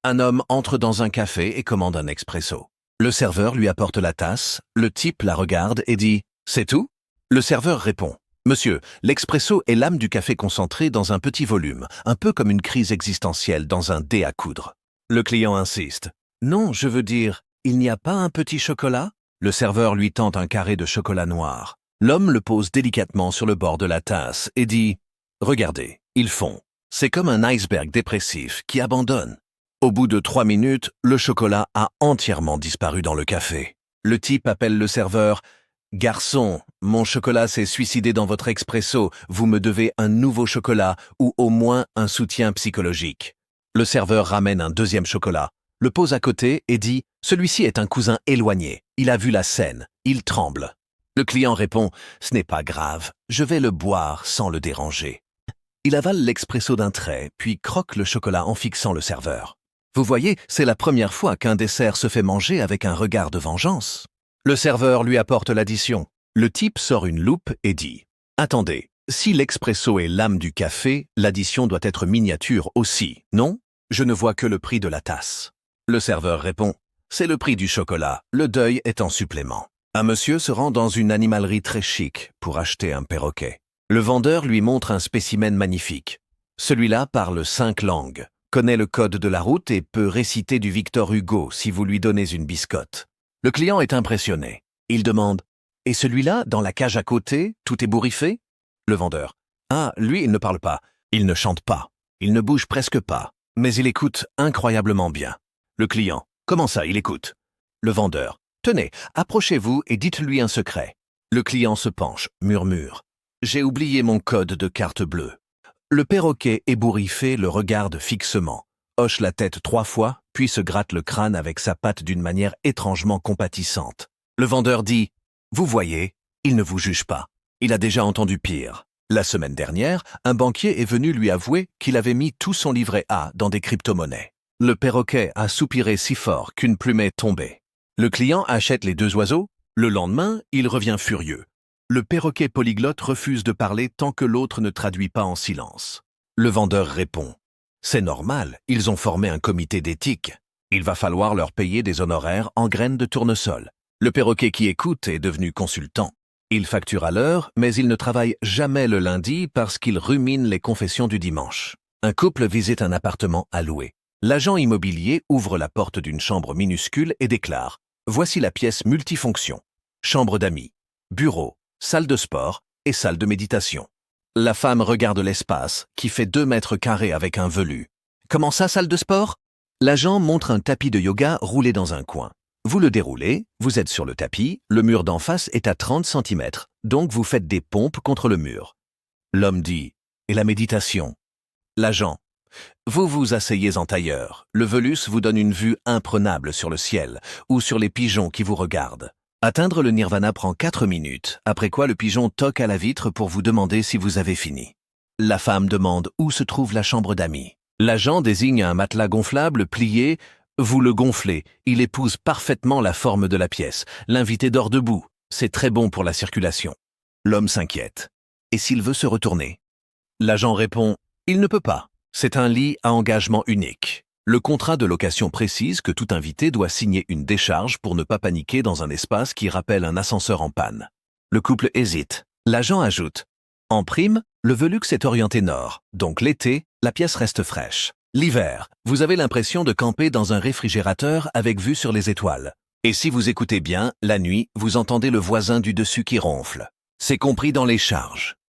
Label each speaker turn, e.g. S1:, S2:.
S1: Un homme entre dans un café et commande un expresso. Le serveur lui apporte la tasse, le type la regarde et dit « C'est tout ?» Le serveur répond « Monsieur, l'expresso est l'âme du café concentré dans un petit volume, un peu comme une crise existentielle dans un dé à coudre. » Le client insiste « Non, je veux dire, il n'y a pas un petit chocolat ?» Le serveur lui tend un carré de chocolat noir. L'homme le pose délicatement sur le bord de la tasse et dit « Regardez, il fond. C'est comme un iceberg dépressif qui abandonne. » Au bout de 3 minutes, le chocolat a entièrement disparu dans le café. Le type appelle le serveur « Garçon, mon chocolat s'est suicidé dans votre expresso, vous me devez un nouveau chocolat ou au moins un soutien psychologique. » Le serveur ramène un deuxième chocolat, le pose à côté et dit « Celui-ci est un cousin éloigné, il a vu la scène, il tremble. » Le client répond « Ce n'est pas grave, je vais le boire sans le déranger. » Il avale l'expresso d'un trait, puis croque le chocolat en fixant le serveur. Vous voyez, c'est la première fois qu'un dessert se fait manger avec un regard de vengeance. Le serveur lui apporte l'addition. Le type sort une loupe et dit « Attendez, si l'expresso est l'âme du café, l'addition doit être miniature aussi, non? Je ne vois que le prix de la tasse. » Le serveur répond « C'est le prix du chocolat, le deuil est en supplément. » Un monsieur se rend dans une animalerie très chic pour acheter un perroquet. Le vendeur lui montre un spécimen magnifique. Celui-là parle 5 langues, connaît le code de la route et peut réciter du Victor Hugo si vous lui donnez une biscotte. Le client est impressionné. Il demande « Et celui-là, dans la cage à côté, tout ébouriffé ?» Le vendeur « Ah, lui, il ne parle pas. Il ne chante pas. Il ne bouge presque pas. Mais il écoute incroyablement bien. » Le client « Comment ça, il écoute ?» Le vendeur « Tenez, approchez-vous et dites-lui un secret. » Le client se penche, murmure « J'ai oublié mon code de carte bleue. » Le perroquet ébouriffé le regarde fixement, hoche la tête 3 fois, puis se gratte le crâne avec sa patte d'une manière étrangement compatissante. Le vendeur dit « Vous voyez, il ne vous juge pas. Il a déjà entendu pire. La semaine dernière, un banquier est venu lui avouer qu'il avait mis tout son livret A dans des crypto-monnaies. Le perroquet a soupiré si fort qu'une plume est tombée. Le client achète les 2 oiseaux. Le lendemain, il revient furieux. Le perroquet polyglotte refuse de parler tant que l'autre ne traduit pas en silence. Le vendeur répond « C'est normal, ils ont formé un comité d'éthique. Il va falloir leur payer des honoraires en graines de tournesol. » Le perroquet qui écoute est devenu consultant. Il facture à l'heure, mais il ne travaille jamais le lundi parce qu'il rumine les confessions du dimanche. Un couple visite un appartement à louer. L'agent immobilier ouvre la porte d'une chambre minuscule et déclare « Voici la pièce multifonction. Chambre d'amis, bureau, salle de sport et salle de méditation. » La femme regarde l'espace, qui fait 2 mètres carrés avec un velu. « Comment ça, salle de sport ?» L'agent montre un tapis de yoga roulé dans un coin. Vous le déroulez, vous êtes sur le tapis, le mur d'en face est à 30 cm, donc vous faites des pompes contre le mur. L'homme dit « Et la méditation ?» L'agent « Vous vous asseyez en tailleur. Le velus vous donne une vue imprenable sur le ciel ou sur les pigeons qui vous regardent. Atteindre le nirvana prend 4 minutes, après quoi le pigeon toque à la vitre pour vous demander si vous avez fini. La femme demande où se trouve la chambre d'amis. L'agent désigne un matelas gonflable plié. Vous le gonflez, il épouse parfaitement la forme de la pièce. L'invité dort debout. C'est très bon pour la circulation. L'homme s'inquiète. Et s'il veut se retourner? L'agent répond « Il ne peut pas. C'est un lit à engagement unique. » Le contrat de location précise que tout invité doit signer une décharge pour ne pas paniquer dans un espace qui rappelle un ascenseur en panne. Le couple hésite. L'agent ajoute « En prime, le Velux est orienté nord, donc l'été, la pièce reste fraîche. L'hiver, vous avez l'impression de camper dans un réfrigérateur avec vue sur les étoiles. Et si vous écoutez bien, la nuit, vous entendez le voisin du dessus qui ronfle. C'est compris dans les charges. »